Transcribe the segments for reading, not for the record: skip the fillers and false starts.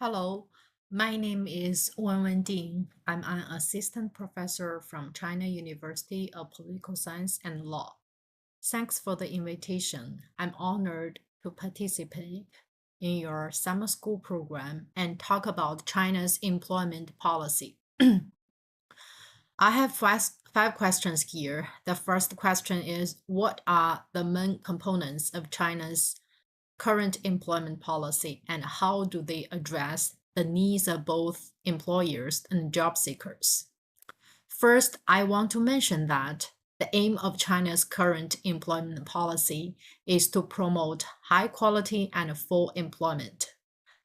Hello, my name is Wенven Ding. I'm an assistant professor from China University of Political Science and Law. Thanks for the invitation. I'm honored to participate in your summer school program and talk about China's employment policy. I have five questions here. The first question is, what are the main components of China's current employment policy and how do they address the needs of both employers and job seekers? First, I want to mention that the aim of China's current employment policy is to promote high quality and full employment.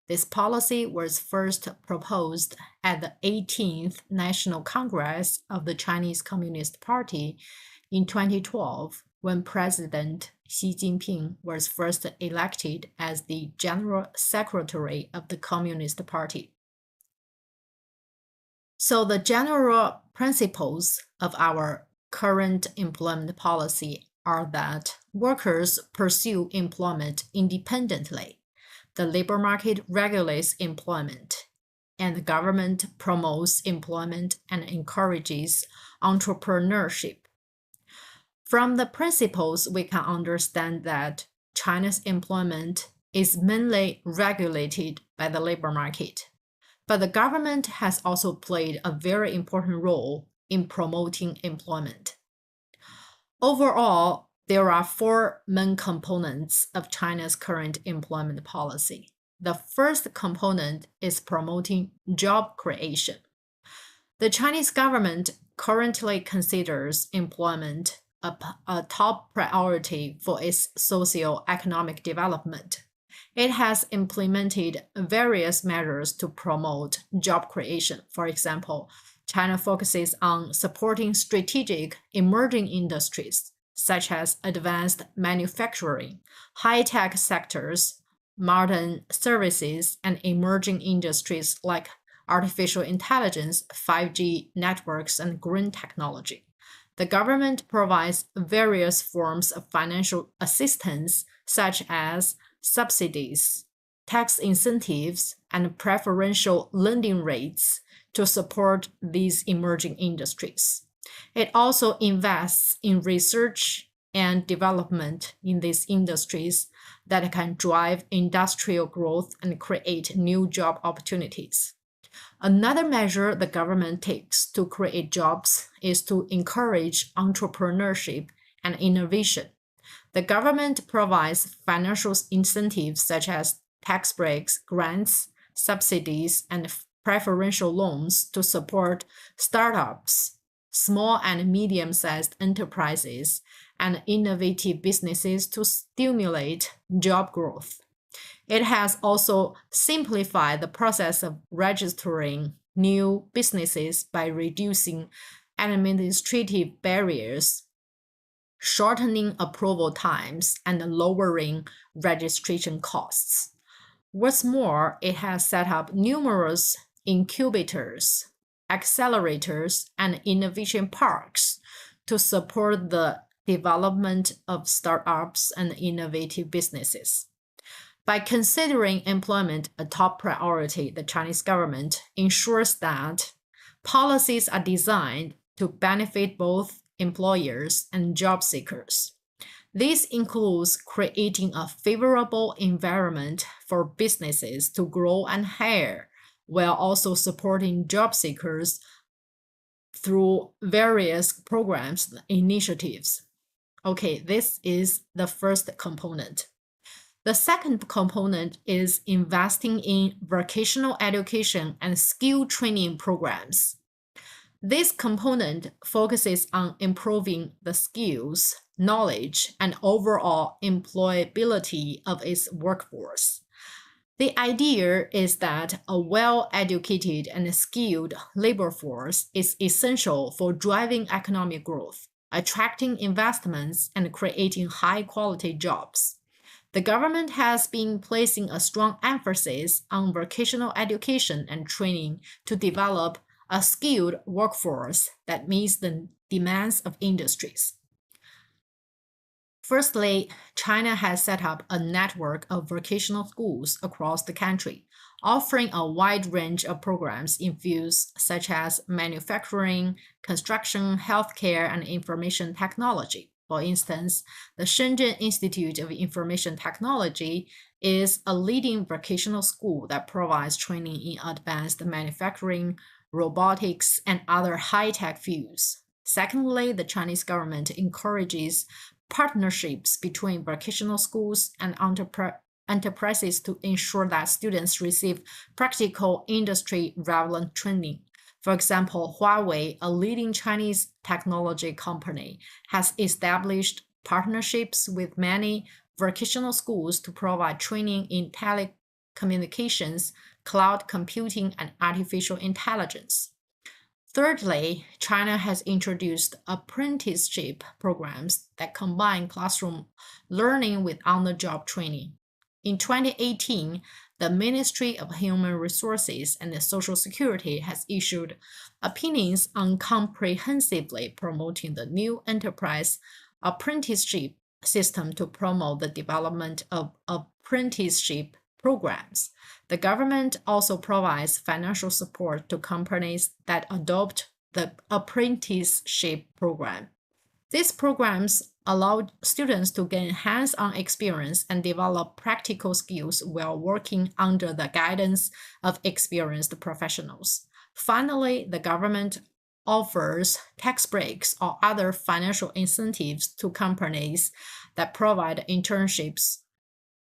This policy was first proposed at the 18th National Congress of the Chinese Communist Party in 2012 when President Xi Jinping was first elected as the General Secretary of the Communist Party. So the general principles of our current employment policy are that workers pursue employment independently. The labor market regulates employment, and the government promotes employment and encourages entrepreneurship. From the principles, we can understand that China's employment is mainly regulated by the labor market, but the government has also played a very important role in promoting employment. Overall, there are four main components of China's current employment policy. The first component is promoting job creation. The Chinese government currently considers employment a top priority for its socio-economic development. It has implemented various measures to promote job creation. For example, China focuses on supporting strategic emerging industries such as advanced manufacturing, high-tech sectors, modern services, and emerging industries like artificial intelligence, 5G networks, and green technology. The government provides various forms of financial assistance, such as subsidies, tax incentives, and preferential lending rates to support these emerging industries. It also invests in research and development in these industries that can drive industrial growth and create new job opportunities. Another measure the government takes to create jobs is to encourage entrepreneurship and innovation. The government provides financial incentives such as tax breaks, grants, subsidies, and preferential loans to support startups, small and medium-sized enterprises, and innovative businesses to stimulate job growth. It has also simplified the process of registering new businesses by reducing administrative barriers, shortening approval times, and lowering registration costs. What's more, it has set up numerous incubators, accelerators, and innovation parks to support the development of startups and innovative businesses. By considering employment a top priority, the Chinese government ensures that policies are designed to benefit both employers and job seekers. This includes creating a favorable environment for businesses to grow and hire, while also supporting job seekers through various programs and initiatives. Okay, this is the first component. The second component is investing in vocational education and skill training programs. This component focuses on improving the skills, knowledge, and overall employability of its workforce. The idea is that a well-educated and skilled labor force is essential for driving economic growth, attracting investments, and creating high-quality jobs. The government has been placing a strong emphasis on vocational education and training to develop a skilled workforce that meets the demands of industries. Firstly, China has set up a network of vocational schools across the country, offering a wide range of programs in fields such as manufacturing, construction, healthcare, and information technology. For instance, the Shenzhen Institute of Information Technology is a leading vocational school that provides training in advanced manufacturing, robotics, and other high-tech fields. Secondly, the Chinese government encourages partnerships between vocational schools and enterprises to ensure that students receive practical industry-relevant training. For example, Huawei, a leading Chinese technology company, has established partnerships with many vocational schools to provide training in telecommunications, cloud computing, and artificial intelligence. Thirdly, China has introduced apprenticeship programs that combine classroom learning with on-the-job training. In 2018, the Ministry of Human Resources and Social Security has issued opinions on comprehensively promoting the new enterprise apprenticeship system to promote the development of apprenticeship programs. The government also provides financial support to companies that adopt the apprenticeship program. These programs allow students to gain hands-on experience and develop practical skills while working under the guidance of experienced professionals. Finally, the government offers tax breaks or other financial incentives to companies that provide internships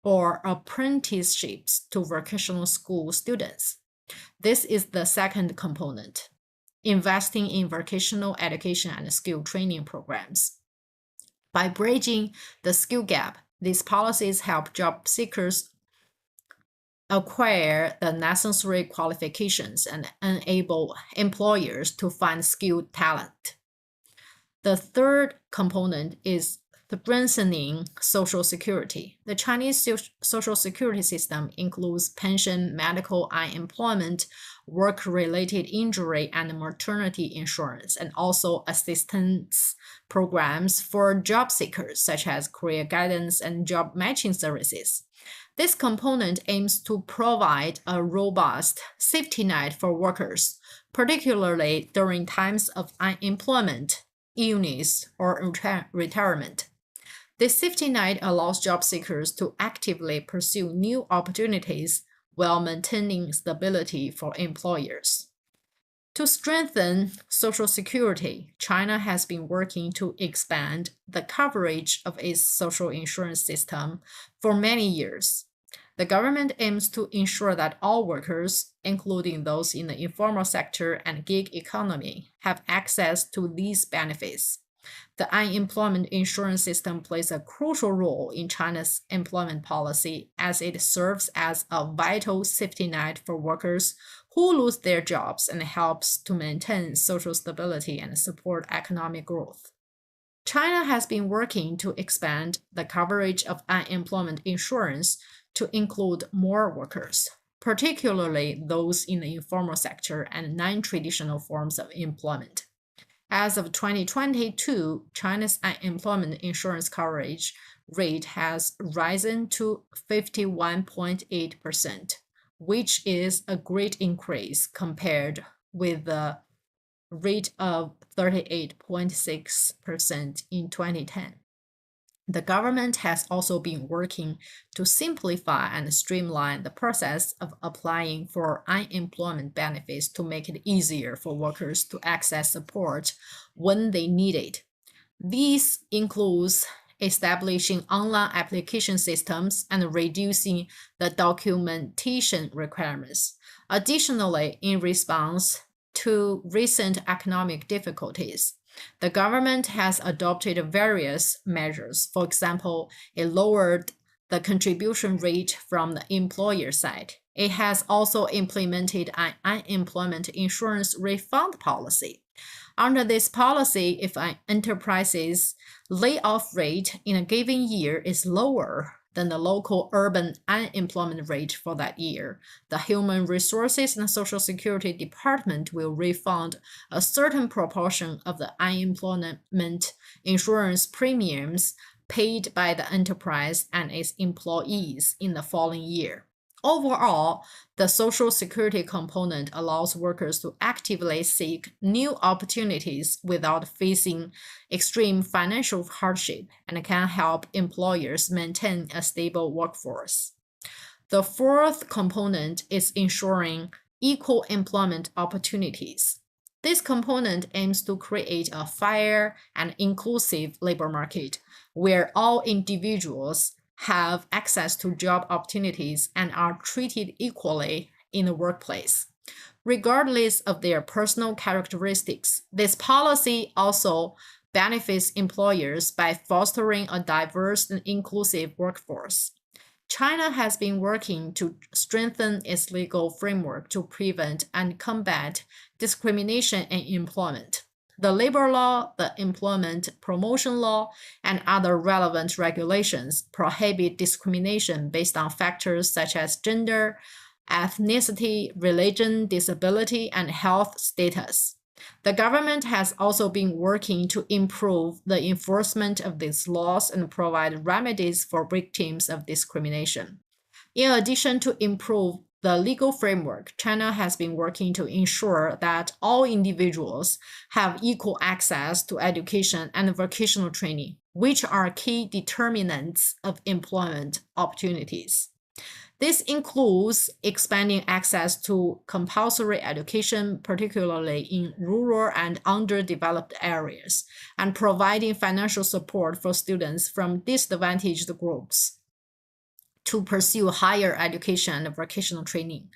or apprenticeships to vocational school students. This is the second component, investing in vocational education and skill training programs. By bridging the skill gap, these policies help job seekers acquire the necessary qualifications and enable employers to find skilled talent. The third component is strengthening social security. The Chinese social security system includes pension, medical, unemployment, work-related injury, and maternity insurance, and also assistance programs for job seekers, such as career guidance and job matching services. This component aims to provide a robust safety net for workers, particularly during times of unemployment, illness, or retirement. This safety net allows job seekers to actively pursue new opportunities while maintaining stability for employers. To strengthen Social Security, China has been working to expand the coverage of its social insurance system for many years. The government aims to ensure that all workers, including those in the informal sector and gig economy, have access to these benefits. The unemployment insurance system plays a crucial role in China's employment policy as it serves as a vital safety net for workers who lose their jobs and helps to maintain social stability and support economic growth. China has been working to expand the coverage of unemployment insurance to include more workers, particularly those in the informal sector and non-traditional forms of employment. As of 2022, China's unemployment insurance coverage rate has risen to 51.8%, which is a great increase compared with the rate of 38.6% in 2010. The government has also been working to simplify and streamline the process of applying for unemployment benefits to make it easier for workers to access support when they need it. These includes establishing online application systems and reducing the documentation requirements. Additionally, in response to recent economic difficulties, the government has adopted various measures. For example, it lowered the contribution rate from the employer side. It has also implemented an unemployment insurance refund policy. Under this policy, if an enterprise's layoff rate in a given year is lower than the local urban unemployment rate for that year, the Human Resources and Social Security Department will refund a certain proportion of the unemployment insurance premiums paid by the enterprise and its employees in the following year. Overall, the social security component allows workers to actively seek new opportunities without facing extreme financial hardship and can help employers maintain a stable workforce. The fourth component is ensuring equal employment opportunities. This component aims to create a fair and inclusive labor market where all individuals have access to job opportunities and are treated equally in the workplace, regardless of their personal characteristics. This policy also benefits employers by fostering a diverse and inclusive workforce. China has been working to strengthen its legal framework to prevent and combat discrimination in employment. The labor law, the employment promotion law, and other relevant regulations prohibit discrimination based on factors such as gender, ethnicity, religion, disability, and health status. The government has also been working to improve the enforcement of these laws and provide remedies for victims of discrimination. In addition to improve the legal framework, China has been working to ensure that all individuals have equal access to education and vocational training, which are key determinants of employment opportunities. This includes expanding access to compulsory education, particularly in rural and underdeveloped areas, and providing financial support for students from disadvantaged groups to pursue higher education and vocational training.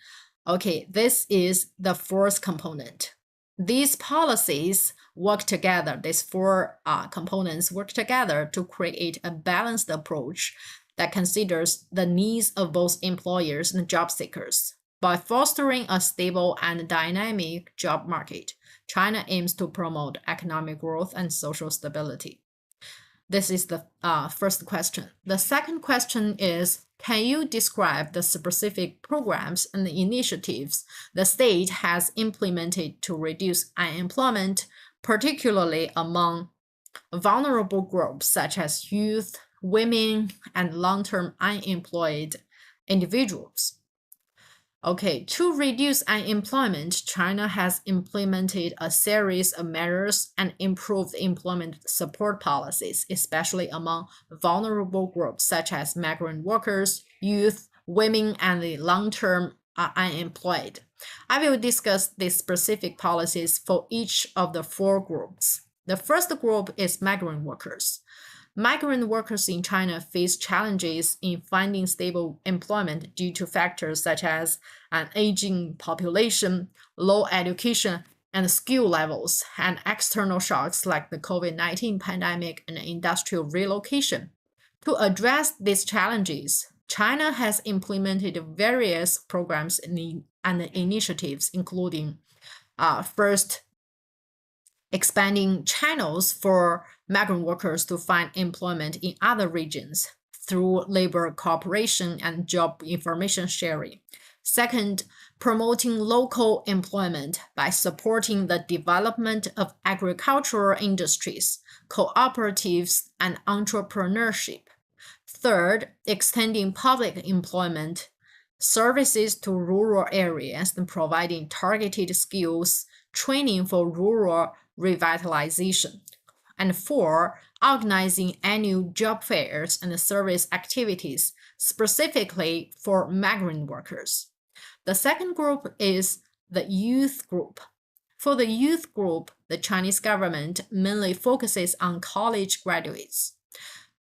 Okay, this is the fourth component. These policies work together, these four components work together to create a balanced approach that considers the needs of both employers and job seekers. By fostering a stable and dynamic job market, China aims to promote economic growth and social stability. This is the first question. The second question is, can you describe the specific programs and initiatives the state has implemented to reduce unemployment, particularly among vulnerable groups such as youth, women, and long-term unemployed individuals? Okay, to reduce unemployment, China has implemented a series of measures and improved employment support policies, especially among vulnerable groups such as migrant workers, youth, women, and the long-term unemployed. I will discuss the specific policies for each of the four groups. The first group is migrant workers. Migrant workers in China face challenges in finding stable employment due to factors such as an aging population, low education and skill levels, and external shocks like the COVID-19 pandemic and industrial relocation. To address these challenges, China has implemented various programs and initiatives, including first, expanding channels for migrant workers to find employment in other regions through labor cooperation and job information sharing. Second, promoting local employment by supporting the development of agricultural industries, cooperatives, and entrepreneurship. Third, extending public employment services to rural areas and providing targeted skills training for rural revitalization. And four, organizing annual job fairs and service activities specifically for migrant workers. The second group is the youth group. For the youth group, the Chinese government mainly focuses on college graduates.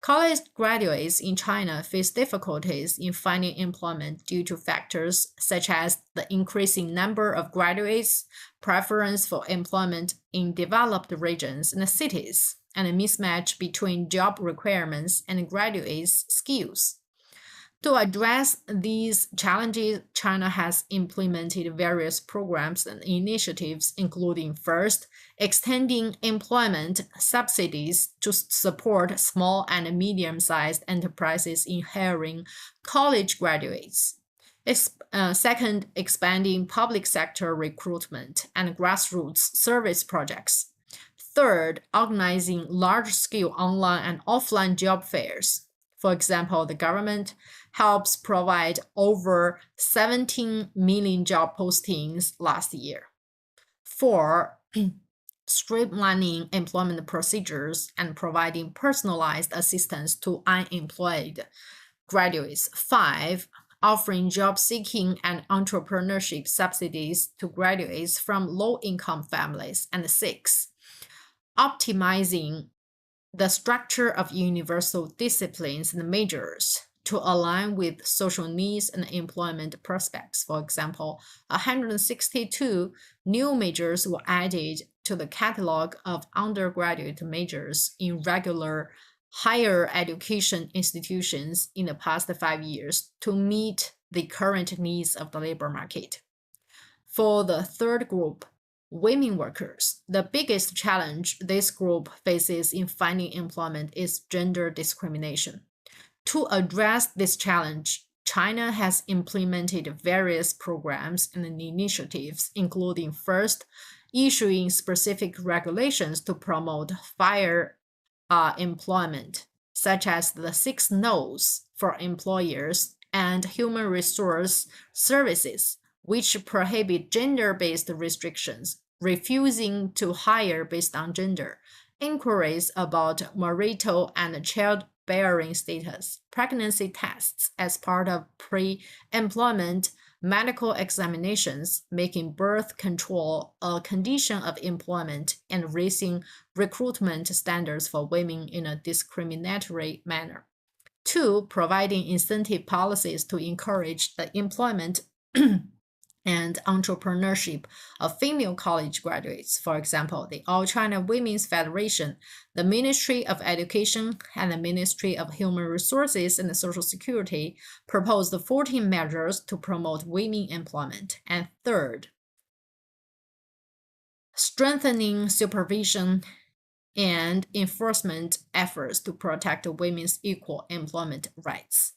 College graduates in China face difficulties in finding employment due to factors such as the increasing number of graduates, preference for employment in developed regions and cities, and a mismatch between job requirements and graduates' skills. To address these challenges, China has implemented various programs and initiatives, including first, extending employment subsidies to support small and medium-sized enterprises in hiring college graduates. Second, expanding public sector recruitment and grassroots service projects. Third, organizing large-scale online and offline job fairs. For example, the government helps provide over 17 million job postings last year. Four, streamlining employment procedures and providing personalized assistance to unemployed graduates. Five, offering job-seeking and entrepreneurship subsidies to graduates from low-income families. And six, optimizing the structure of universal disciplines and majors to align with social needs and employment prospects. For example, 162 new majors were added to the catalog of undergraduate majors in regular higher education institutions in the past 5 years to meet the current needs of the labor market. For the third group, women workers, the biggest challenge this group faces in finding employment is gender discrimination. To address this challenge, China has implemented various programs and initiatives, including first, issuing specific regulations to promote fair employment, such as the 6 No's for employers and human resource services, which prohibit gender-based restrictions, refusing to hire based on gender, inquiries about marital and childbearing status, pregnancy tests as part of pre-employment medical examinations, making birth control a condition of employment, and raising recruitment standards for women in a discriminatory manner. Two, providing incentive policies to encourage the employment and entrepreneurship of female college graduates. For example, the All China Women's Federation, the Ministry of Education, and the Ministry of Human Resources and Social Security proposed 14 measures to promote women employment. And third, strengthening supervision and enforcement efforts to protect women's equal employment rights.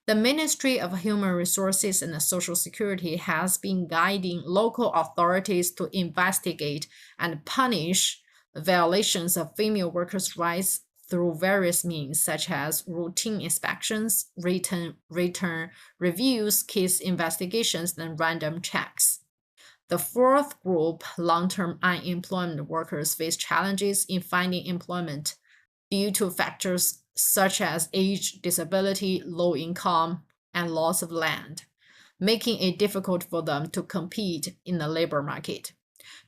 The Ministry of Human Resources and Social Security has been guiding local authorities to investigate and punish violations of female workers' rights through various means, such as routine inspections, return reviews, case investigations, and random checks. The fourth group, long-term unemployment workers, face challenges in finding employment due to factors such as age, disability, low income, and loss of land, making it difficult for them to compete in the labor market.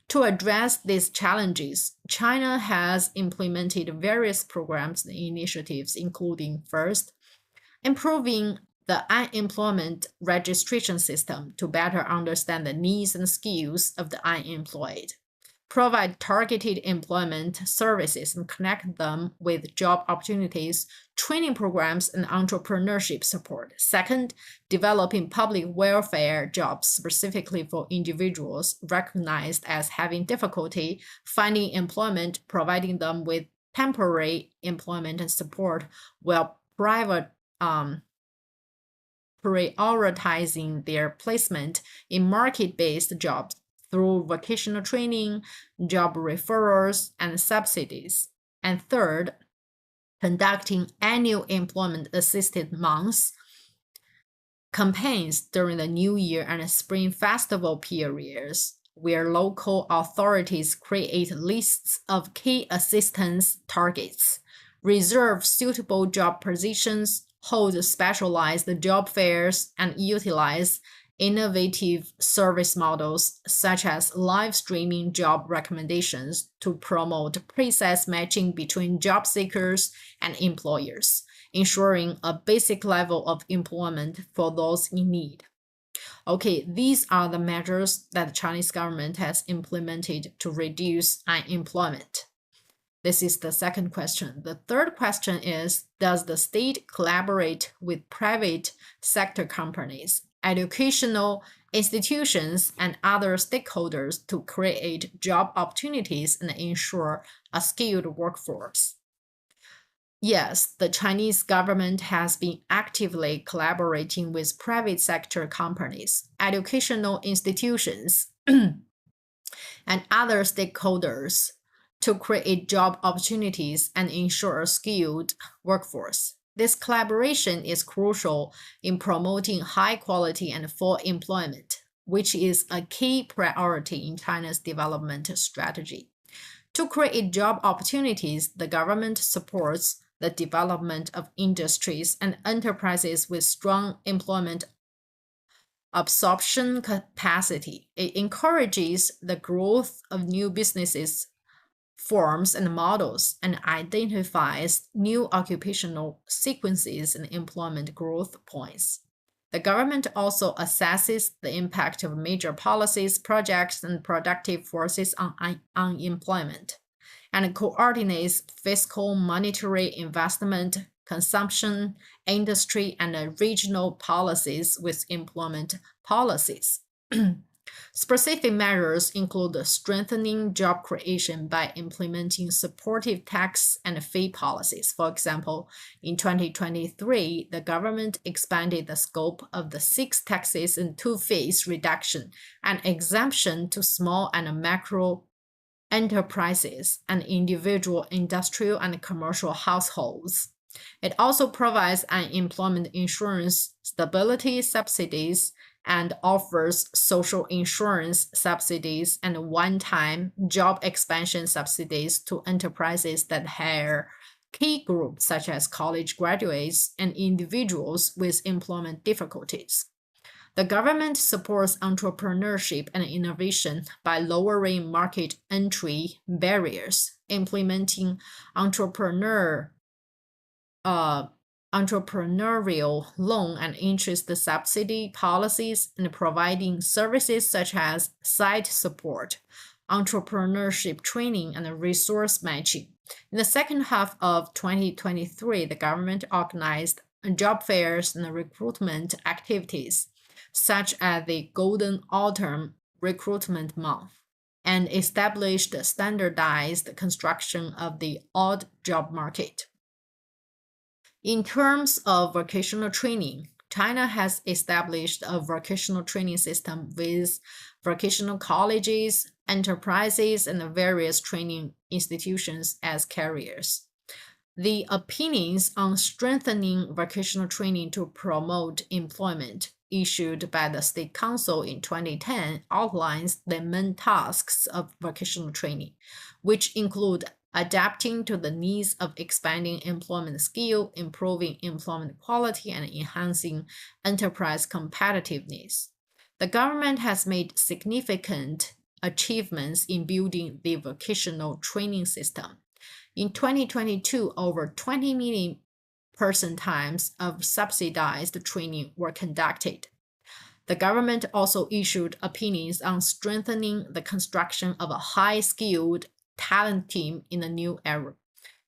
To address these challenges, China has implemented various programs and initiatives, including first, improving the unemployment registration system to better understand the needs and skills of the unemployed, provide targeted employment services and connect them with job opportunities, training programs, and entrepreneurship support. Second, developing public welfare jobs specifically for individuals recognized as having difficulty finding employment, providing them with temporary employment and support while prioritizing their placement in market-based jobs through vocational training, job referrals, and subsidies. And third, conducting annual employment-assisted months, campaigns during the New Year and Spring Festival periods, where local authorities create lists of key assistance targets, reserve suitable job positions, hold specialized job fairs, and utilize innovative service models such as live streaming job recommendations to promote precise matching between job seekers and employers, ensuring a basic level of employment for those in need. Okay, these are the measures that the Chinese government has implemented to reduce unemployment. This is the second question. The third question is, does the state collaborate with private sector companies, educational institutions, and other stakeholders to create job opportunities and ensure a skilled workforce? Yes, the Chinese government has been actively collaborating with private sector companies, educational institutions, and other stakeholders to create job opportunities and ensure a skilled workforce. This collaboration is crucial in promoting high quality and full employment, which is a key priority in China's development strategy. To create job opportunities, the government supports the development of industries and enterprises with strong employment absorption capacity. It encourages the growth of new businesses, forms, and models, and identifies new occupational sequences and employment growth points. The government also assesses the impact of major policies, projects, and productive forces on unemployment, and coordinates fiscal, monetary, investment, consumption, industry, and regional policies with employment policies. Specific measures include strengthening job creation by implementing supportive tax and fee policies. For example, in 2023, the government expanded the scope of the 6 taxes and 2 fees reduction and exemption to small and macro enterprises and individual industrial and commercial households. It also provides unemployment insurance stability subsidies and offers social insurance subsidies and one-time job expansion subsidies to enterprises that hire key groups such as college graduates and individuals with employment difficulties. The government supports entrepreneurship and innovation by lowering market entry barriers, implementing entrepreneurial loan and interest subsidy policies, and providing services such as site support, entrepreneurship training, and resource matching. In the second half of 2023, the government organized job fairs and recruitment activities, such as the Golden Autumn Recruitment Month, and established standardized construction of the odd job market. In terms of vocational training, China has established a vocational training system with vocational colleges, enterprises, and various training institutions as carriers. The opinions on strengthening vocational training to promote employment issued by the State Council in 2010 outlines the main tasks of vocational training, which include adapting to the needs of expanding employment skill, improving employment quality, and enhancing enterprise competitiveness. The government has made significant achievements in building the vocational training system. In 2022, over 20 million person times of subsidized training were conducted. The government also issued opinions on strengthening the construction of a high-skilled talent team in the new era,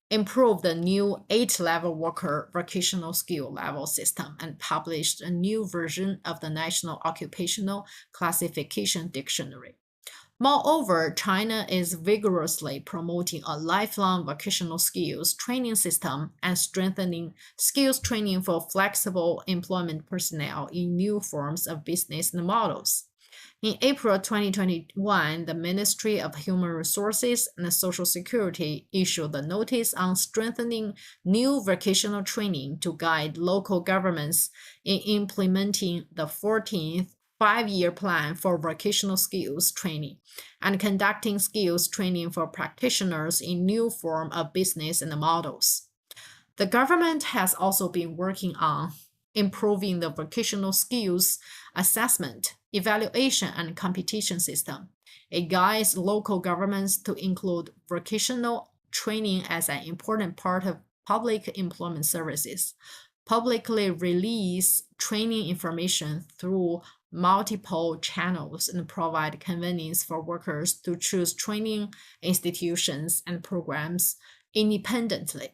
improve the new 8-level worker vocational skill level system, and published a new version of the National Occupational Classification Dictionary. Moreover, China is vigorously promoting a lifelong vocational skills training system and strengthening skills training for flexible employment personnel in new forms of business and models. In April 2021, the Ministry of Human Resources and Social Security issued a notice on strengthening new vocational training to guide local governments in implementing the 14th 5-year plan for vocational skills training and conducting skills training for practitioners in new form of business and models. The government has also been working on improving the vocational skills assessment, evaluation, and competition system. It guides local governments to include vocational training as an important part of public employment services, publicly release training information through multiple channels, and provide convenience for workers to choose training institutions and programs independently.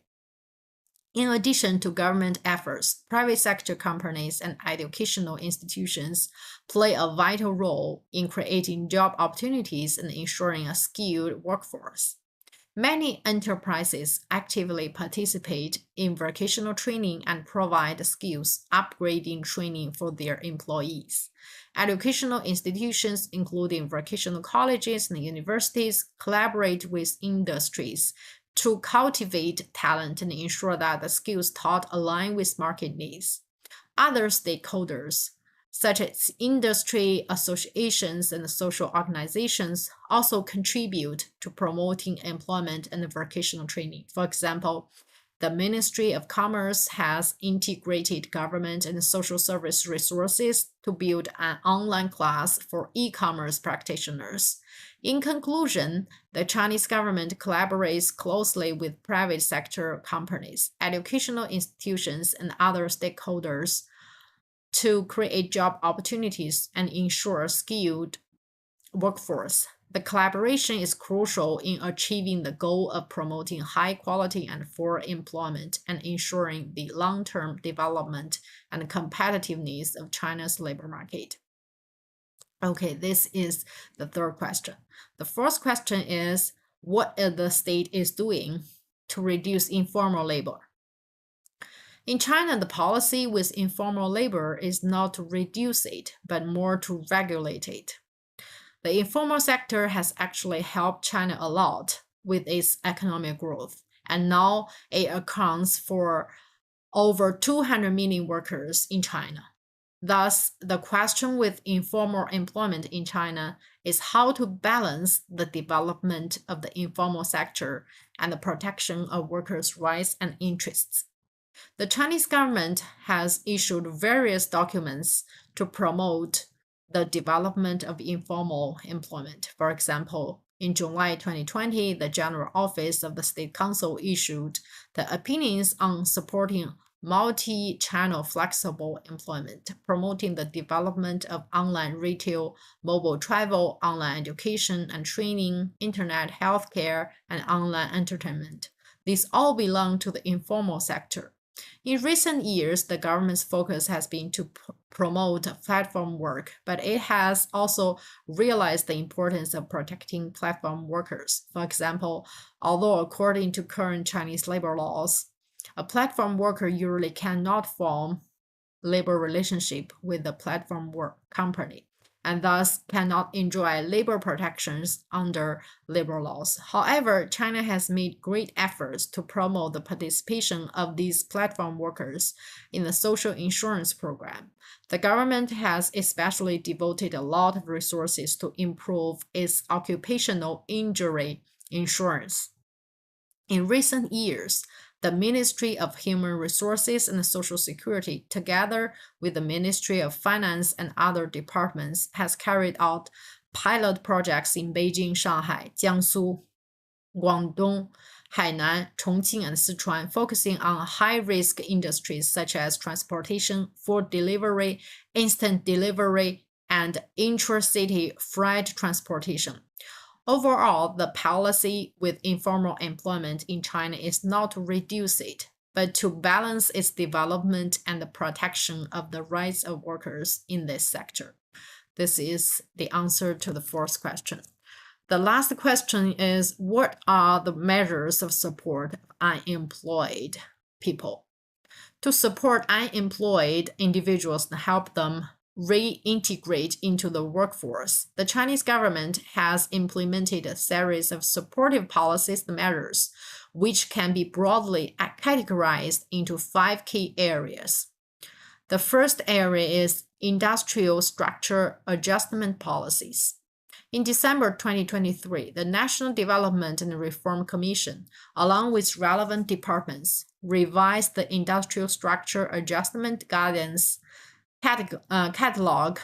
In addition to government efforts, private sector companies and educational institutions play a vital role in creating job opportunities and ensuring a skilled workforce. Many enterprises actively participate in vocational training and provide skills upgrading training for their employees. Educational institutions, including vocational colleges and universities, collaborate with industries to cultivate talent and ensure that the skills taught align with market needs. Other stakeholders, such as industry associations and social organizations, also contribute to promoting employment and vocational training. For example, the Ministry of Commerce has integrated government and social service resources to build an online class for e-commerce practitioners. In conclusion, the Chinese government collaborates closely with private sector companies, educational institutions, and other stakeholders to create job opportunities and ensure a skilled workforce. The collaboration is crucial in achieving the goal of promoting high quality and fair employment and ensuring the long-term development and competitiveness of China's labor market. Okay, this is the third question. The fourth question is, what the state is doing to reduce informal labor? In China, the policy with informal labor is not to reduce it, but more to regulate it. The informal sector has actually helped China a lot with its economic growth, and now it accounts for over 200 million workers in China. Thus, the question with informal employment in China is how to balance the development of the informal sector and the protection of workers' rights and interests. The Chinese government has issued various documents to promote the development of informal employment. For example, in July 2020, the General Office of the State Council issued the opinions on supporting multi-channel flexible employment, promoting the development of online retail, mobile travel, online education and training, internet healthcare, and online entertainment. These all belong to the informal sector. In recent years, the government's focus has been to promote platform work, but it has also realized the importance of protecting platform workers. For example, although according to current Chinese labor laws, a platform worker usually cannot form labor relationship with the platform work company, and thus cannot enjoy labor protections under labor laws. However, China has made great efforts to promote the participation of these platform workers in the social insurance program. The government has especially devoted a lot of resources to improve its occupational injury insurance. In recent years, the Ministry of Human Resources and Social Security, together with the Ministry of Finance and other departments, has carried out pilot projects in Beijing, Shanghai, Jiangsu, Guangdong, Hainan, Chongqing, and Sichuan, focusing on high-risk industries such as transportation, food delivery, instant delivery, and intra-city freight transportation. Overall, the policy with informal employment in China is not to reduce it, but to balance its development and the protection of the rights of workers in this sector. This is the answer to the fourth question. The last question is, what are the measures of support of unemployed people? To support unemployed individuals and help them reintegrate into the workforce, the Chinese government has implemented a series of supportive policies and measures, which can be broadly categorized into 5 key areas. The first area is industrial structure adjustment policies. In December 2023, the National Development and Reform Commission, along with relevant departments, revised the Industrial Structure Adjustment Guidance Catalog,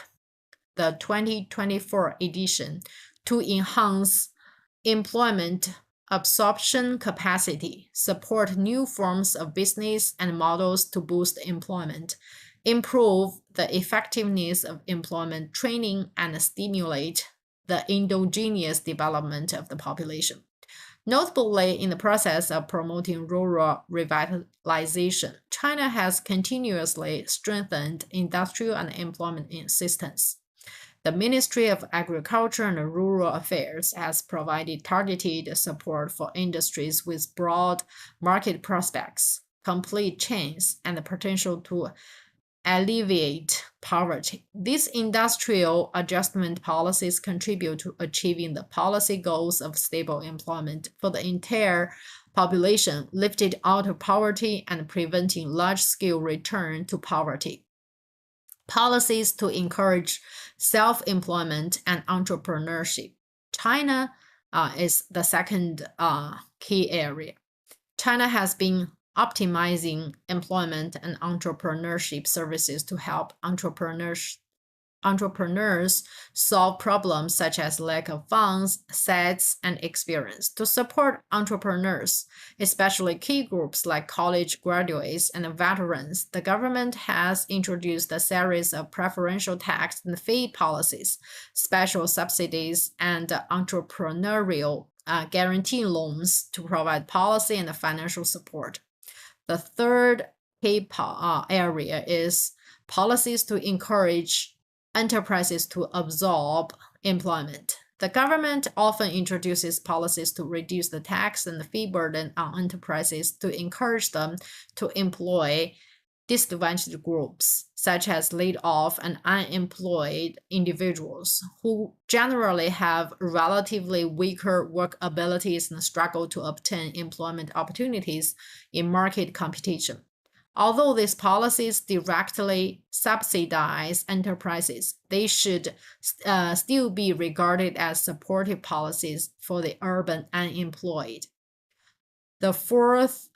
the 2024 edition, to enhance employment absorption capacity, support new forms of business and models to boost employment, improve the effectiveness of employment training, and stimulate the endogenous development of the population. Notably, in the process of promoting rural revitalization, China has continuously strengthened industrial and employment assistance. The Ministry of Agriculture and Rural Affairs has provided targeted support for industries with broad market prospects, complete chains, and the potential to alleviate poverty. These industrial adjustment policies contribute to achieving the policy goals of stable employment for the entire population, lifted out of poverty and preventing large-scale return to poverty. Policies to encourage self-employment and entrepreneurship. China is the second key area. China has been optimizing employment and entrepreneurship services to help entrepreneurs solve problems such as lack of funds, assets, and experience. To support entrepreneurs, especially key groups like college graduates and veterans, the government has introduced a series of preferential tax and fee policies, special subsidies, and entrepreneurial guarantee loans to provide policy and financial support. The third key area is policies to encourage enterprises to absorb employment. The government often introduces policies to reduce the tax and the fee burden on enterprises to encourage them to employ disadvantaged groups, such as laid off and unemployed individuals who generally have relatively weaker work abilities and struggle to obtain employment opportunities in market competition. Although these policies directly subsidize enterprises, they should still be regarded as supportive policies for the urban unemployed. The fourth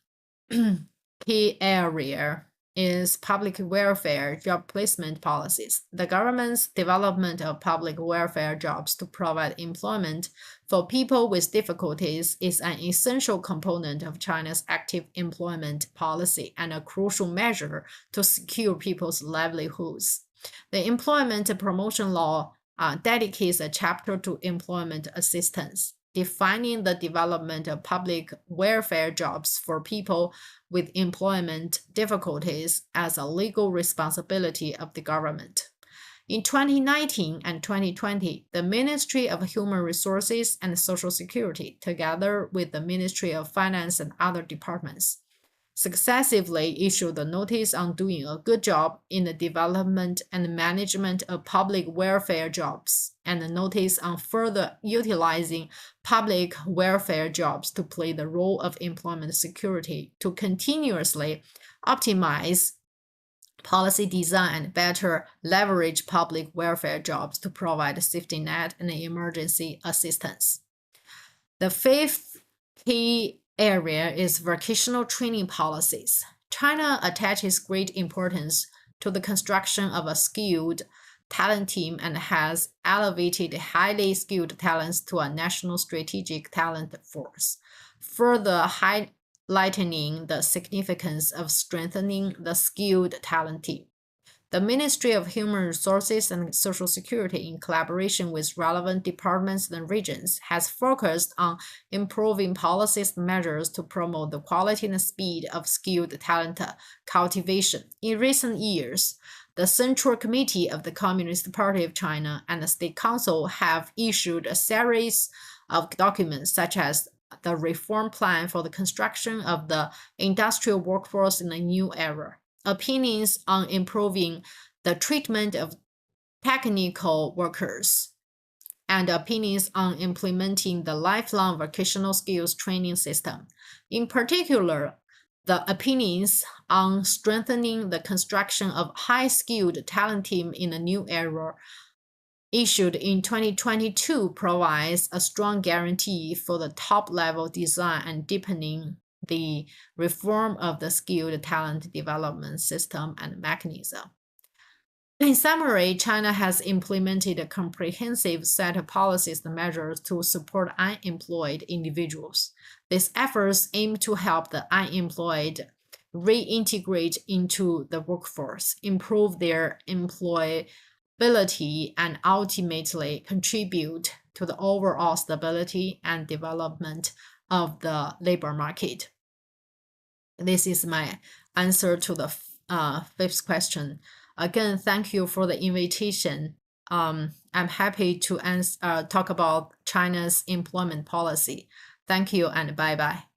key area is public welfare job placement policies. The government's development of public welfare jobs to provide employment for people with difficulties is an essential component of China's active employment policy and a crucial measure to secure people's livelihoods. The Employment Promotion Law dedicates a chapter to employment assistance, defining the development of public welfare jobs for people with employment difficulties as a legal responsibility of the government. In 2019 and 2020, the Ministry of Human Resources and Social Security, together with the Ministry of Finance and other departments, successively issued a notice on doing a good job in the development and management of public welfare jobs, and a notice on further utilizing public welfare jobs to play the role of employment security to continuously optimize policy design and better leverage public welfare jobs to provide a safety net and emergency assistance. The fifth key area is vocational training policies. China attaches great importance to the construction of a skilled talent team and has elevated highly skilled talents to a national strategic talent force, further highlighting the significance of strengthening the skilled talent team. The Ministry of Human Resources and Social Security, in collaboration with relevant departments and regions, has focused on improving policies and measures to promote the quality and speed of skilled talent cultivation. In recent years, the Central Committee of the Communist Party of China and the State Council have issued a series of documents such as the Reform Plan for the Construction of the Industrial Workforce in a New Era, opinions on improving the treatment of technical workers, and opinions on implementing the lifelong vocational skills training system. In particular, the opinions on strengthening the construction of high-skilled talent team in a new era issued in 2022 provides a strong guarantee for the top-level design and deepening the reform of the skilled talent development system and mechanism. In summary, China has implemented a comprehensive set of policies and measures to support unemployed individuals. These efforts aim to help the unemployed reintegrate into the workforce, improve their employability, and ultimately contribute to the overall stability and development of the labor market. This is my answer to the fifth question. Again, thank you for the invitation I'm happy to talk about China's employment policy. Thank you and bye bye.